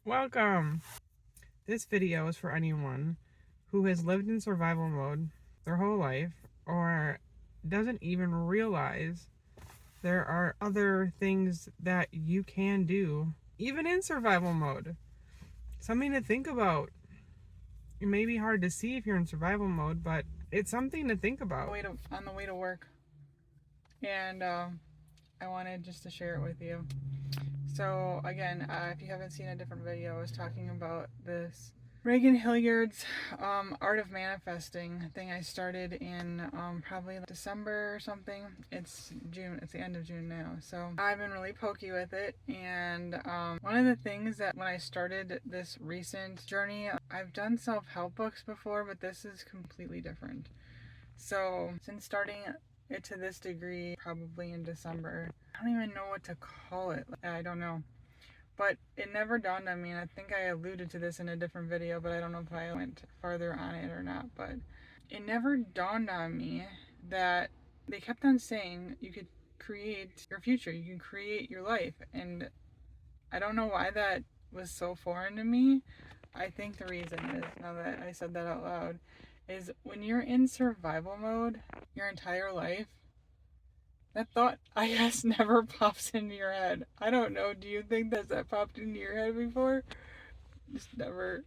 Welcome! This video is for anyone who has lived in survival mode their whole life or doesn't even realize there are other things that you can do even in survival mode. Something to think about. It may be hard to see if you're in survival mode, but it's something to think about. On the way to work, and I wanted just to share it with you. So again, if you haven't seen a different video, I was talking about this Reagan Hilliard's Art of Manifesting thing I started in probably December or something. It's June. It's the end of June now. So I've been really pokey with it. And one of the things that when I started this recent journey, I've done self-help books before, but this is completely different. So since starting it to this degree, probably in December, I don't even know what to call it. I don't know. But it never dawned on me, and I think I alluded to this in a different video, but I don't know if I went farther on it or not. But it never dawned on me that they kept on saying you could create your future, you can create your life. And I don't know why that was so foreign to me. I think the reason is, now that I said that out loud, is when you're in survival mode your entire life, that thought, I guess, never pops into your head. I don't know. Do you think that popped into your head before? Just never.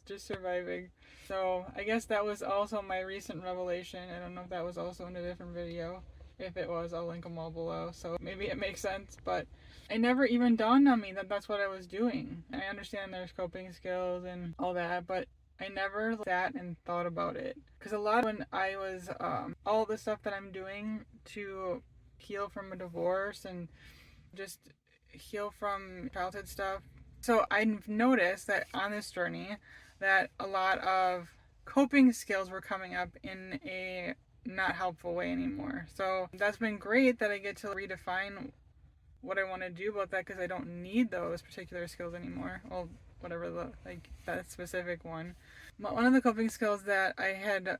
Just surviving. So I guess that was also my recent revelation. I don't know if that was also in a different video. If it was, I'll link them all below. So maybe it makes sense. But it never even dawned on me that that's what I was doing. I understand there's coping skills and all that, but I never sat and thought about it. Because a lot when I was, all the stuff that I'm doing to heal from a divorce and just heal from childhood stuff. So I've noticed that on this journey that a lot of coping skills were coming up in a not helpful way anymore. So that's been great that I get to redefine what I want to do about that, because I don't need those particular skills anymore. Well, whatever that specific one. But one of the coping skills that I had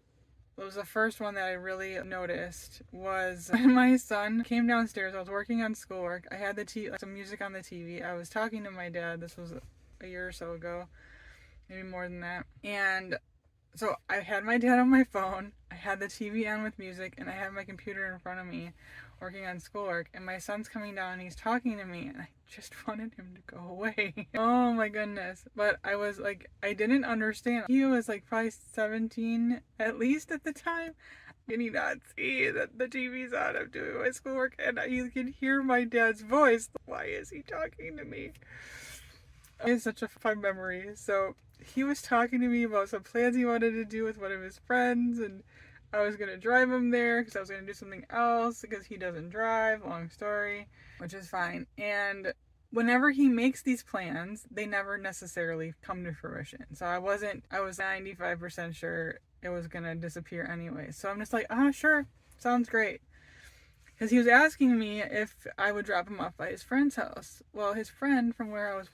was the first one that I really noticed was when my son came downstairs. I was working on schoolwork. I had some music on the TV. I was talking to my dad. This was a year or so ago, maybe more than that. And so I had my dad on my phone. I had the TV on with music, and I had my computer in front of me working on schoolwork, and my son's coming down and he's talking to me, and I just wanted him to go away. Oh my goodness. But I was like, I didn't understand. He was like probably 17 at least at the time. Can he not see that the TV's on? I'm doing my schoolwork and you can hear my dad's voice. Why is he talking to me? It's such a fun memory. So he was talking to me about some plans he wanted to do with one of his friends, and I was going to drive him there because I was going to do something else because he doesn't drive. Long story, which is fine. And whenever he makes these plans, they never necessarily come to fruition. So I was 95% sure it was going to disappear anyway. So I'm just like, sure. Sounds great. Because he was asking me if I would drop him off by his friend's house. Well, his friend from where I was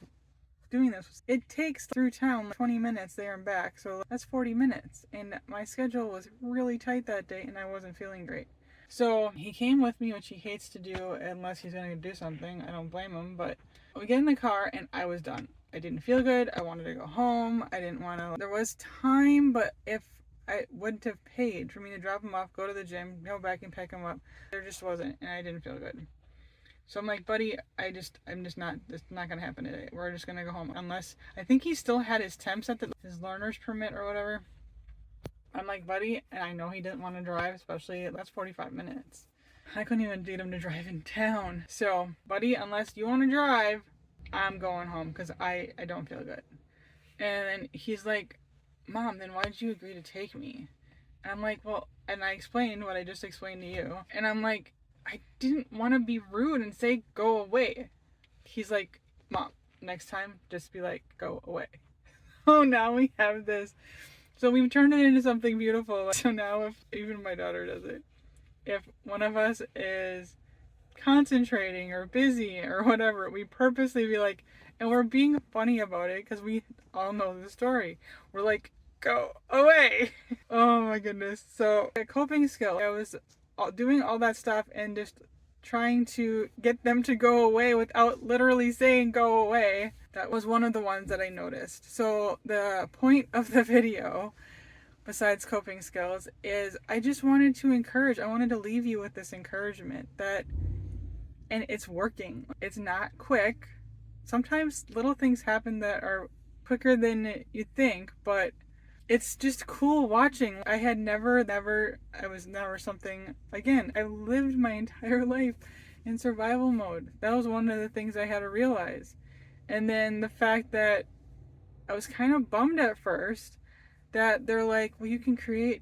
doing this, it takes through town 20 minutes there and back, so that's 40 minutes, and my schedule was really tight that day and I wasn't feeling great. So he came with me, which he hates to do unless he's going to do something. I don't blame him. But we get in the car and I was done. I didn't feel good. I wanted to go home. I didn't want to. There was time, but if I wouldn't have paid for me to drop him off, go to the gym, go back and pick him up, there just wasn't, and I didn't feel good. So I'm like, buddy, it's not gonna happen today. We're just gonna go home. Unless, I think he still had his temps at his learner's permit or whatever. I'm like, buddy, and I know he didn't want to drive, especially, that's 45 minutes. I couldn't even get him to drive in town. So, buddy, unless you want to drive, I'm going home because I don't feel good. And then he's like, Mom, then why did you agree to take me? And I'm like, well, and I explained what I just explained to you. And I'm like, I didn't want to be rude and say, go away. He's like, Mom, next time, just be like, go away. Oh, now we have this. So we've turned it into something beautiful. So now if even my daughter does it, if one of us is concentrating or busy or whatever, we purposely be like, and we're being funny about it because we all know the story. We're like, go away. Oh my goodness. So a coping skill. I was doing all that stuff and just trying to get them to go away without literally saying go away. That was one of the ones that I noticed. So the point of the video, besides coping skills, is I just wanted to encourage, I wanted to leave you with this encouragement that, and it's working. It's not quick. Sometimes little things happen that are quicker than you think, but it's just cool watching. I was never something, again, I lived my entire life in survival mode. That was one of the things I had to realize. And then the fact that I was kind of bummed at first that they're like, well, you can create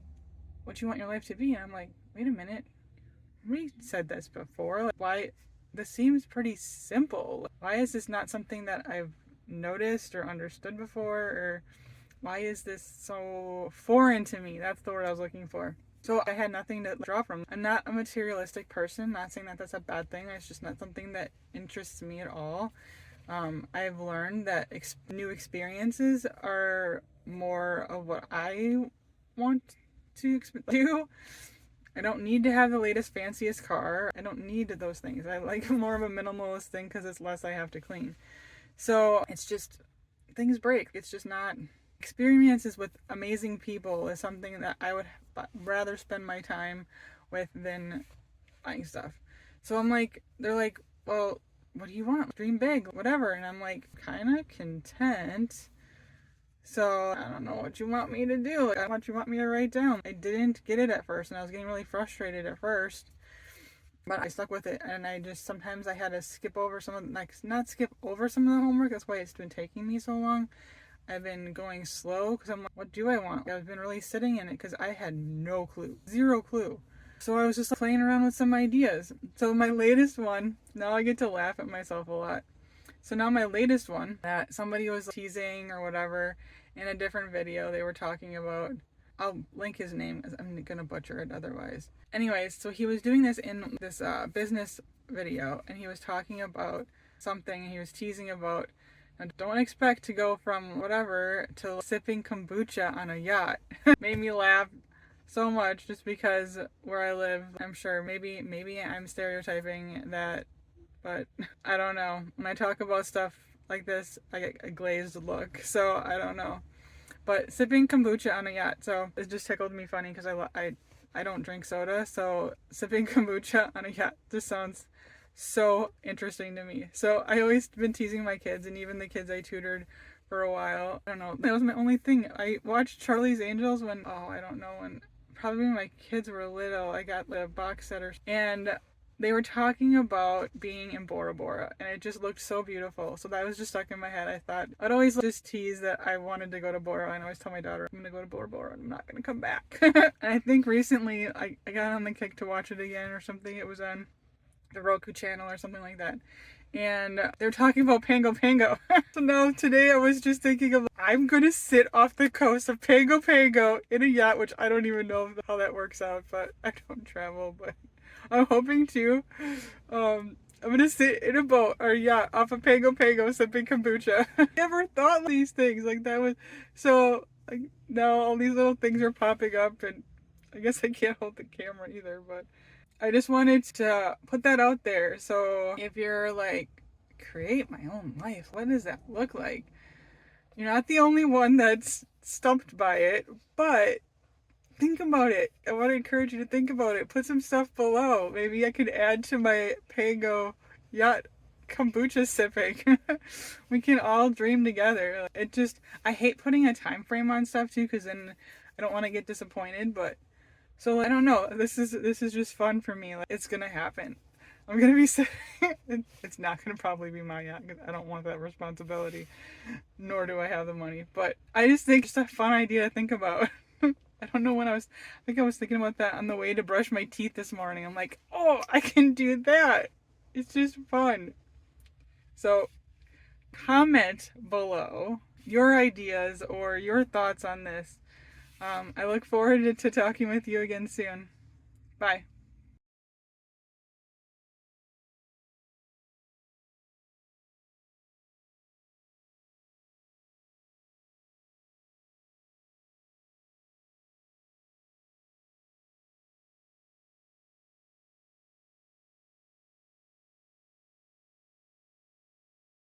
what you want your life to be. And I'm like, wait a minute. We said this before. Like, why? This seems pretty simple. Why is this not something that I've noticed or understood before? Or why is this so foreign to me? That's the word I was looking for. So I had nothing to draw from. I'm not a materialistic person. Not saying that that's a bad thing. It's just not something that interests me at all. I've learned that new experiences are more of what I want to do. I don't need to have the latest, fanciest car. I don't need those things. I like more of a minimalist thing because it's less I have to clean. So it's just, things break. It's just not, experiences with amazing people is something that I would rather spend my time with than buying stuff. So I'm like, they're like, well, what do you want? Dream big, whatever. And I'm like, kind of content. So I don't know what you want me to do. I don't know what you want me to write down. I didn't get it at first, and I was getting really frustrated at first. But I stuck with it, and sometimes I had to skip over not skip over some of the homework. That's why it's been taking me so long. I've been going slow because I'm like, what do I want? I've been really sitting in it because I had no clue. Zero clue. So I was just playing around with some ideas. So my latest one, now I get to laugh at myself a lot. So now my latest one that somebody was teasing or whatever in a different video, they were talking about, I'll link his name because I'm going to butcher it otherwise. Anyways, so he was doing this in this business video, and he was talking about something, and he was teasing about, don't expect to go from whatever to sipping kombucha on a yacht. Made me laugh so much just because where I live, I'm sure maybe I'm stereotyping that, but I don't know. When I talk about stuff like this, I get a glazed look, so I don't know. But sipping kombucha on a yacht, so it just tickled me funny because I don't drink soda, so sipping kombucha on a yacht just sounds so interesting to me. So I always been teasing my kids, and even the kids I tutored for a while. I don't know. That was my only thing. I watched Charlie's Angels when probably when my kids were little. I got the box set, and they were talking about being in Bora Bora, and it just looked so beautiful. So that was just stuck in my head. I thought I'd always just tease that I wanted to go to Bora, and I always tell my daughter, I'm going to go to Bora Bora, and I'm not going to come back. And I think recently I got on the kick to watch it again or something. It was on the Roku channel or something like that. And they're talking about Pango Pango. So now today I was just thinking of, I'm going to sit off the coast of Pango Pango in a yacht, which I don't even know how that works out, but I don't travel, but I'm hoping to. I'm gonna sit in a boat or yacht off of Pango Pango sipping kombucha. I never thought of these things like that was so. Like, now all these little things are popping up, and I guess I can't hold the camera either. But I just wanted to put that out there. So if you're like, create my own life, what does that look like? You're not the only one that's stumped by it, but think about it. I want to encourage you to think about it. Put some stuff below. Maybe I could add to my Pango yacht kombucha sipping. We can all dream together. I hate putting a time frame on stuff too, because then I don't want to get disappointed. But so I don't know. This is just fun for me. Like, it's gonna happen. I'm gonna be sitting. It's not gonna probably be my yacht because I don't want that responsibility, nor do I have the money. But I just think it's a fun idea to think about. I don't know when I think I was thinking about that on the way to brush my teeth this morning. I'm like, oh, I can do that. It's just fun. So comment below your ideas or your thoughts on this. I look forward to talking with you again soon. Bye.